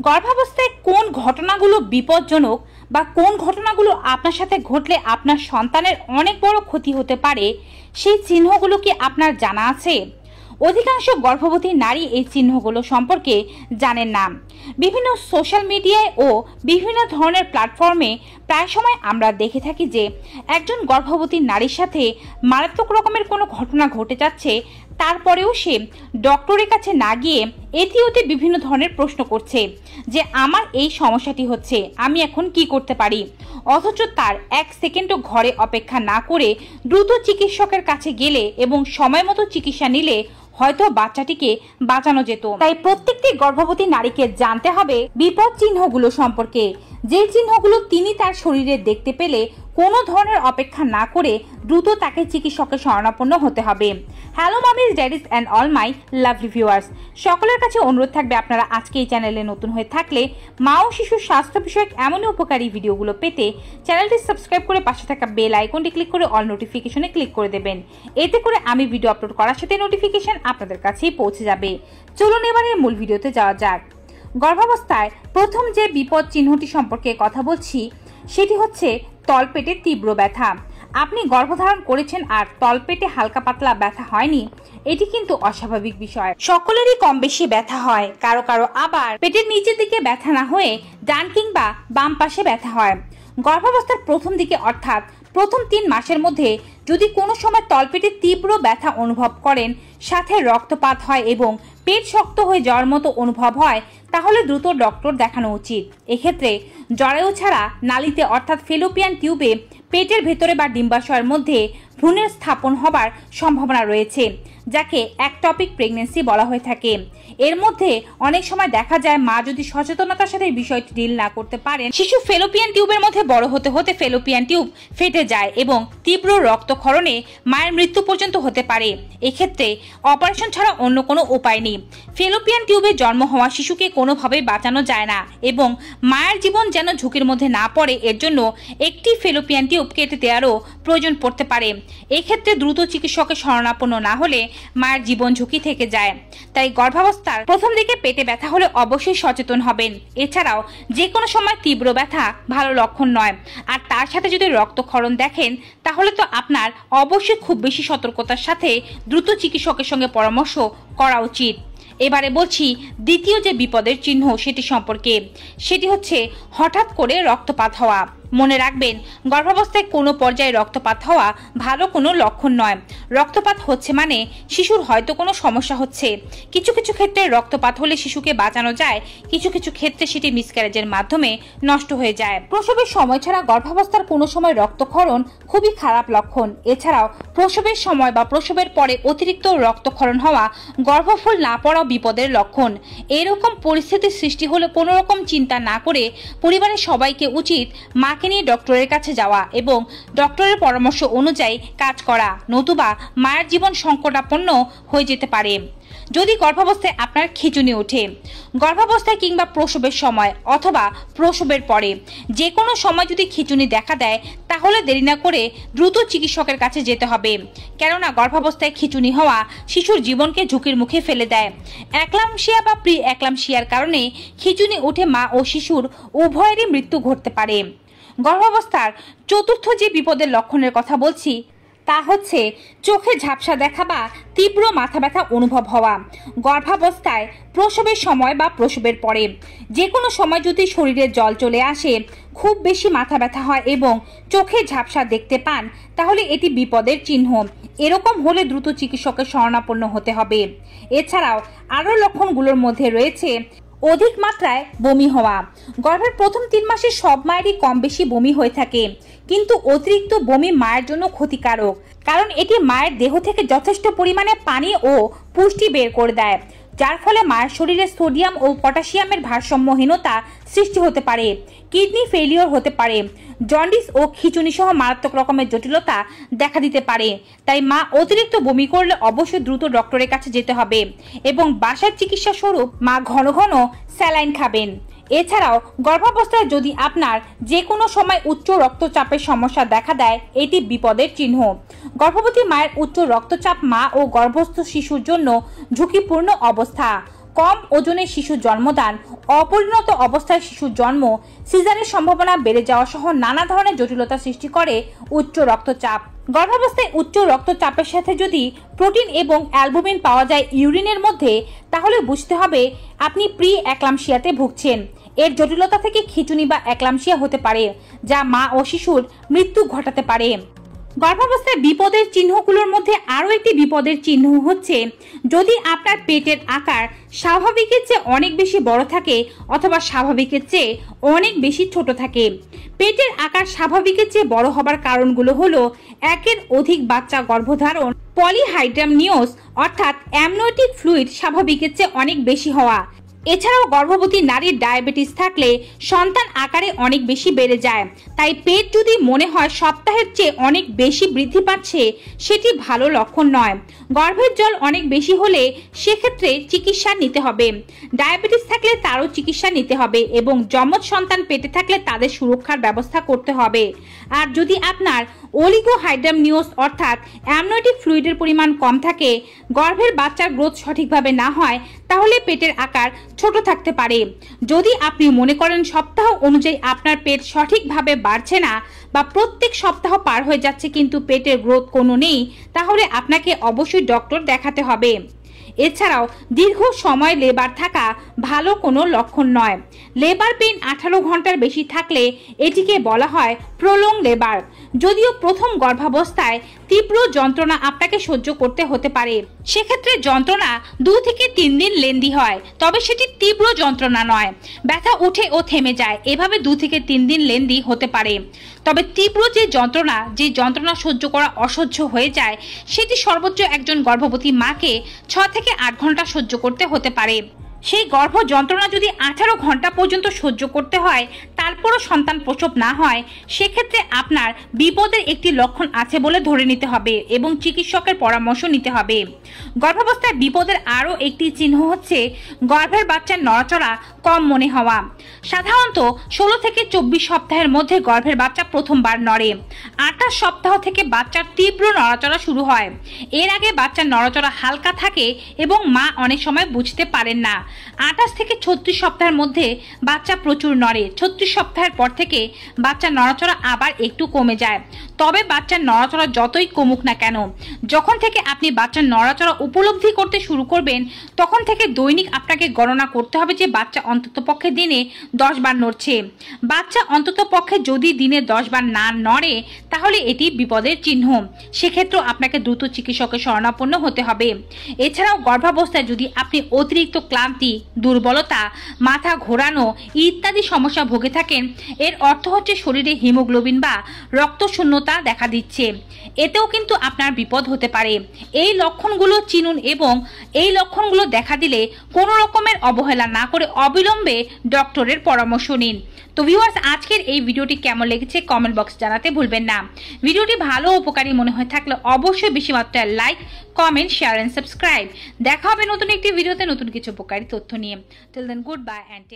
গর্ভাবস্থায় কোন ঘটনাগুলো বিপজ্জনক বা কোন ঘটনাগুলো আপনার সাথে ঘটলে আপনার সন্তানের অনেক বড় ক্ষতি হতে পারে, সেই চিহ্নগুলো কি আপনার জানা আছে? অধিকাংশ গর্ভবতী নারী এই চিহ্নগুলো সম্পর্কে জানেন না। বিভিন্ন সোশ্যাল মিডিয়ায় ও বিভিন্ন ধরনের প্ল্যাটফর্মে প্রায় সময় আমরা দেখে থাকি যে একজন গর্ভবতী নারীর সাথে মারাত্মক রকমের কোনো ঘটনা ঘটে যাচ্ছে, তারপরেও সে ডক্টরের কাছে না গিয়ে এতে বিভিন্ন ধরনের প্রশ্ন করছে যে আমার এই সমস্যাটি হচ্ছে, আমি এখন কি করতে পারি। অথচ তার এক সেকেন্ডও ঘরে অপেক্ষা না করে দ্রুত চিকিৎসকের কাছে গেলে এবং সময় মতো চিকিৎসা নিলে হয়তো বাচ্চাটিকে বাঁচানো যেত। তাই প্রত্যেকটি গর্ভবতী নারীকে জানতে হবে বিপদ চিহ্নগুলো সম্পর্কে, যে চিহ্নগুলো তিনি তার শরীরে দেখতে পেলে কোনো ধরনের অপেক্ষা না করে দ্রুত তাকে চিকিৎসকের শরণাপন্ন হতে হবে। Hello মামিজ, ড্যাডিজ and all my lovely viewers, সকলের কাছে অনুরোধ থাকবে আপনারা আজকে এই চ্যানেলে নতুন হয়ে থাকলে মা ও শিশুর স্বাস্থ্য বিষয়ক এমনই উপকারী ভিডিওগুলো পেতে চ্যানেলটি সাবস্ক্রাইব করে পাশে থাকা বেল আইকনটি ক্লিক করে অল নোটিফিকেশনে ক্লিক করে দেবেন। এতে করে আমি ভিডিও আপলোড করার সাথে নোটিফিকেশন আপনাদের কাছেই পৌঁছে যাবে। চলুন এবারে মূল ভিডিওতে যাওয়া যাক। গর্ভাবস্থায় প্রথম যে বিপদ চিহ্নটি সম্পর্কে কথা বলছি সেটি হচ্ছে তলপেটে তীব্র ব্যথা। আপনি গর্ভধারণ করেছেন আর তলপেটে হালকা পাতলা ব্যথা হয়নি, এটি কিন্তু অস্বাভাবিক বিষয়। সকলেরই কম বেশি ব্যথা হয়, কারো কারো আবার পেটের নিচের দিকে ব্যথা না হয়ে ডান কিংবা বাম পাশে ব্যথা হয়। গর্ভাবস্থার প্রথম দিকে অর্থাৎ প্রথম 3 মাসের মধ্যে যদি কোনো সময় তলপেটে তীব্র ব্যথা অনুভব করেন, সাথে রক্তপাত হয় এবং পেট শক্ত হয়ে যাওয়ার মতো অনুভব হয়, তাহলে দ্রুত ডক্টর দেখানো উচিত। এক্ষেত্রে জরায়ু ছাড়া নালীতে অর্থাৎ ফেলোপিয়ান টিউবে পেটের ভেতরে বা ডিম্বাশয়ের মধ্যে ভ্রূণের স্থাপন হবার সম্ভাবনা রয়েছে, যাকে একটপিক প্রেগন্যান্সি বলা হয়ে থাকে। এর মধ্যে অনেক সময় দেখা যায় মা যদি সচেতনতার সাথে বিষয়টি ডিল না করতে পারেন, শিশু ফেলোপিয়ান টিউবের মধ্যে বড় হতে হতে ফেলোপিয়ান টিউব ফেটে যায় এবং তীব্র রক্তক্ষরণে মায়ের মৃত্যু পর্যন্ত হতে পারে। এক্ষেত্রে অপারেশন ছাড়া অন্য কোনো উপায় নেই। ফেলোপিয়ান টিউবে জন্ম হওয়া শিশুকে কোনোভাবেই বাঁচানো যায় না এবং মায়ের জীবন যেন ঝুঁকির মধ্যে না পড়ে, এর জন্য একটি ফেলোপিয়ান টিউব কেটে দেওয়ারও প্রয়োজন পড়তে পারে। এক্ষেত্রে দ্রুত চিকিৎসকের শরণাপন্ন না হলে মায়ের জীবন ঝুঁকি থেকে যায়। তাই গর্ভাবস্থার প্রথম দিকে পেটে ব্যথা হলে অবশ্যই সচেতন হবেন। এছাড়াও যে কোনো সময় তীব্র ব্যথা ভালো লক্ষণ নয়, আর তার সাথে যদি রক্তক্ষরণ দেখেন তাহলে তো আপনার অবশ্যই খুব বেশি সতর্কতার সাথে দ্রুত চিকিৎসকের সঙ্গে পরামর্শ করা উচিত। এবারে বলছি দ্বিতীয় যে বিপদের চিহ্ন সেটি সম্পর্কে, সেটি হচ্ছে হঠাৎ করে রক্তপাত হওয়া। মনে রাখবেন, গর্ভাবস্থায় কোনো পর্যায়ে রক্তপাত হওয়া ভালো কোনো লক্ষণ নয়। রক্তপাত হচ্ছে মানে শিশুর হয়তো কোনো সমস্যা হচ্ছে। কিছু কিছু ক্ষেত্রে রক্তপাত হলে শিশুকে বাঁচানো যায়, কিছু কিছু ক্ষেত্রে সেটি মিসক্যারেজের মাধ্যমে নষ্ট হয়ে যায়। প্রসবের সময় ছাড়া গর্ভাবস্থার কোনো সময় রক্তক্ষরণ খুবই খারাপ লক্ষণ। এছাড়াও প্রসবের সময় বা প্রসবের পরে অতিরিক্ত রক্তক্ষরণ হওয়া গর্ভফুল না পড়া বিপদের লক্ষণ। এরকম পরিস্থিতির সৃষ্টি হলে কোনো রকম চিন্তা না করে পরিবারের সবাইকে উচিত মাকে নিয়ে ডক্টরের কাছে যাওয়া এবং ডক্টরের পরামর্শ অনুযায়ী কাজ করা, নতুবা মায়ের জীবন সংকটাপন্ন হয়ে যেতে পারে। যদি গর্ভাবস্থায় আপনার খিঁচুনি ওঠে, গর্ভাবস্থায় কিংবা প্রসবের সময় অথবা প্রসবের পরে যে কোনো সময় যদি খিঁচুনি দেখা দেয়, তাহলে দেরি না করে দ্রুত চিকিৎসকের কাছে যেতে হবে। কেননা গর্ভাবস্থায় খিঁচুনি হওয়া শিশুর জীবনকে ঝুঁকির মুখে ফেলে দেয়। একলামশিয়া বা প্রি একলামশিয়ার কারণে খিঁচুনি উঠে মা ও শিশুর উভয়েরই মৃত্যু ঘটতে পারে। গর্ভাবস্থার চতুর্থ যে বিপদের লক্ষণের কথা বলছি তা হচ্ছে চোখে ঝাপসা দেখা বা তীব্র মাথা ব্যথা অনুভব হওয়া। গর্ভাবস্থায় প্রসবের সময় বা প্রসবের পরে যে কোনো সময় যদি শরীরে জল চলে আসে, খুব বেশি মাথা ব্যথা হয় এবং চোখে ঝাপসা দেখতে পান, তাহলে এটি বিপদের চিহ্ন। এরকম হলে দ্রুত চিকিৎসকের শরণাপন্ন হতে হবে। এছাড়াও আরও লক্ষণগুলোর মধ্যে রয়েছে অধিক মাত্রায় বমি হওয়া। গর্ভের প্রথম 3 মাসে সব মায়েরই কম বেশি বমি হয়ে থাকে, কিন্তু অতিরিক্ত বমি মায়ের জন্য ক্ষতিকারক, কারণ এটি মায়ের দেহ থেকে যথেষ্ট পরিমাণে পানি ও পুষ্টি বের করে দেয়, যার ফলে মায়ের শরীরে সোডিয়াম ও পটাশিয়ামের ভারসাম্যহীনতা সৃষ্টি হতে পারে, কিডনি ফেলিওর হতে পারে, জন্ডিস ও খিঁচুনি সহ মারাত্মক রকমের জটিলতা দেখা দিতে পারে। তাই মা অতিরিক্ত বমি করলে অবশ্যই দ্রুত ডক্টরের কাছে যেতে হবে এবং বাসার চিকিৎসা স্বরূপ মা ঘন ঘন স্যালাইন খাবেন। এছাড়াও গর্ভাবস্থায় যদি আপনার যে কোনো সময় উচ্চ রক্তচাপের সমস্যা দেখা দেয়, এটি বিপদের চিহ্ন। গর্ভবতী মায়ের উচ্চ রক্তচাপ মা ও গর্ভস্থ শিশুর জন্য ঝুঁকিপূর্ণ অবস্থা। কম ওজনের শিশু জন্মদান, অপরিণত অবস্থায় শিশুর জন্ম, সিজারের সম্ভাবনা বেড়ে যাওয়া সহ নানা ধরনের জটিলতা সৃষ্টি করে উচ্চ রক্তচাপ। গর্ভাবস্থায় উচ্চ রক্তচাপের সাথে যদি প্রোটিন এবং অ্যালবুমিন পাওয়া যায় ইউরিনের মধ্যে, তাহলে বুঝতে হবে আপনি প্রি অ্যাক্লাম্পসিয়াতে ভুগছেন। এর জটিলতা থেকে খিঁচুনি বা অ্যাক্লাম্পসিয়া হতে পারে, যা মা ও শিশুর মৃত্যু ঘটাতে পারে। গর্ভাবস্থায় বিপদের চিহ্নগুলোর মধ্যে আরও একটি বিপদের চিহ্ন হচ্ছে যদি আপনার পেটের আকার স্বাভাবিকের চেয়ে অনেক বেশি বড় থাকে অথবা স্বাভাবিকের চেয়ে অনেক বেশি ছোট থাকে। পেটের আকার স্বাভাবিকের চেয়ে বড় হবার কারণগুলো হলো একের অধিক বাচ্চা গর্ভধারণ, পলিহাইড্রামনিওস অর্থাৎ অ্যামনিওটিক ফ্লুইড স্বাভাবিকের চেয়ে অনেক বেশি হওয়া, এছাড়াও গর্ভবতী নারীর ডায়াবেটিস থাকলে সন্তান আকারে অনেক বেশি বেড়ে যায়। তাই পেট যদি মনে হয় সপ্তাহের চেয়ে অনেক বেশি বৃদ্ধি পাচ্ছে, সেটি ভালো লক্ষণ নয়। গর্ভের জল অনেক বেশি হলে সেক্ষেত্রে চিকিৎসা নিতে হবে। ডায়াবেটিস থাকলে তারও চিকিৎসা নিতে হবে এবং যমজ সন্তান পেটে থাকলে তাদের সুরক্ষার ব্যবস্থা করতে হবে। আর যদি আপনার অলিগোহাইড্রামনিওস অর্থাৎ অ্যামনিওটিক ফ্লুইডের পরিমাণ কম থাকে, গর্ভের বাচ্চার গ্রোথ সঠিকভাবে না হয়, তাহলে পেটের আকার ছোট থাকতে পারে। যদি আপনি মনে করেন সপ্তাহ অনুযায়ী আপনার পেট সঠিকভাবে বাড়ছে না বা প্রত্যেক সপ্তাহ পার হয়ে যাচ্ছে কিন্তু পেটের গ্রোথ কোনো নেই, তাহলে আপনাকে অবশ্যই ডক্টর দেখাতে হবে। এছাড়াও দীর্ঘ সময় লেবার থাকা ভালো কোনো লক্ষণ নয়। লেবার পেইন 18 ঘন্টার বেশি থাকলে এটিকে বলা হয় প্রলং লেবার। যদিও প্রথম গর্ভাবস্থায় তীব্র যন্ত্রণা আপনাকে সহ্য করতে হতে পারে, সেক্ষেত্রে যন্ত্রণা 2 থেকে 3 দিন লেন্দি হয়, তবে সেটি তীব্র যন্ত্রণা নয়। ব্যথা উঠে ও থেমে যায়, এভাবে 2 থেকে 3 দিন লেন্দি হতে পারে। তবে তীব্র যে যন্ত্রণা সহ্য করা অসহ্য হয়ে যায়, সেটি সর্বোচ্চ একজন গর্ভবতী মাকে 6 থেকে 8 ঘন্টা সহ্য করতে হতে পারে। সেই গর্ভ যন্ত্রণা যদি 18 ঘন্টা পর্যন্ত সহ্য করতে হয়, তারপরও সন্তান প্রসব না হয়, সেক্ষেত্রে আপনার বিপদের একটি লক্ষণ আছে বলে ধরে নিতে হবে এবং চিকিৎসকের পরামর্শ নিতে হবে। গর্ভাবস্থায় বিপদের আরও একটি চিহ্ন হচ্ছে গর্ভের বাচ্চার নড়াচড়া কম মনে হওয়া। সাধারণত 16 থেকে 24 সপ্তাহের মধ্যে গর্ভের বাচ্চা প্রথমবার নড়ে। 28 সপ্তাহ থেকে বাচ্চার তীব্র নড়াচড়া শুরু হয়। এর আগে বাচ্চার নড়াচড়া হালকা থাকে এবং মা অনেক সময় বুঝতে পারেন না। 28 থেকে 36 সপ্তাহের মধ্যে বাচ্চা প্রচুর নড়ে। 36 সপ্তাহের পর থেকে বাচ্চার নড়াচড়া আবার একটু কমে যায়। তবে বাচ্চার নড়াচড়া যতই কমুক না কেন, যখন থেকে আপনি বাচ্চার নড়াচড়া উপলব্ধি করতে শুরু করবেন, তখন থেকে দৈনিক আপনাকে গণনা করতে হবে যে বাচ্চা অন্ততপক্ষে দিনে 10 বার নড়ছে। বাচ্চা অন্ততপক্ষে যদি দিনে 10 বার না নড়ে, তাহলে এটি বিপদের চিহ্ন। সেক্ষেত্রেও আপনাকে দ্রুত চিকিৎসকের শরণাপন্ন হতে হবে। এছাড়াও গর্ভাবস্থায় যদি আপনি অতিরিক্ত ক্লান্তি, দুর্বলতা, মাথা ঘোরানো ইত্যাদি সমস্যা ভুগে থাকেন, এর অর্থ হচ্ছে শরীরে হিমোগ্লোবিন বা রক্তশূন্যতা দেখা দিচ্ছে। এতেও কিন্তু আপনার বিপদ হতে পারে। এই লক্ষণগুলো চিনুন এবং এই লক্ষণগুলো দেখা দিলে কোনো রকমের অবহেলা না করে অবিলম্বে ডক্টরের পরামর্শ নিন। তো ভিউয়ার্স, আজকের এই ভিডিওটি কেমন লেগেছে কমেন্ট বক্স জানাতে ভুলবেন না। ভিডিওটি ভালো উপকারী মনে হয়ে থাকলে অবশ্যই বেশি মাত্রায় like, comment, share and subscribe. দেখা হবে নতুন একটি ভিডিওতে নতুন কিছু উপকারী তথ্য নিয়ে। Till then, goodbye and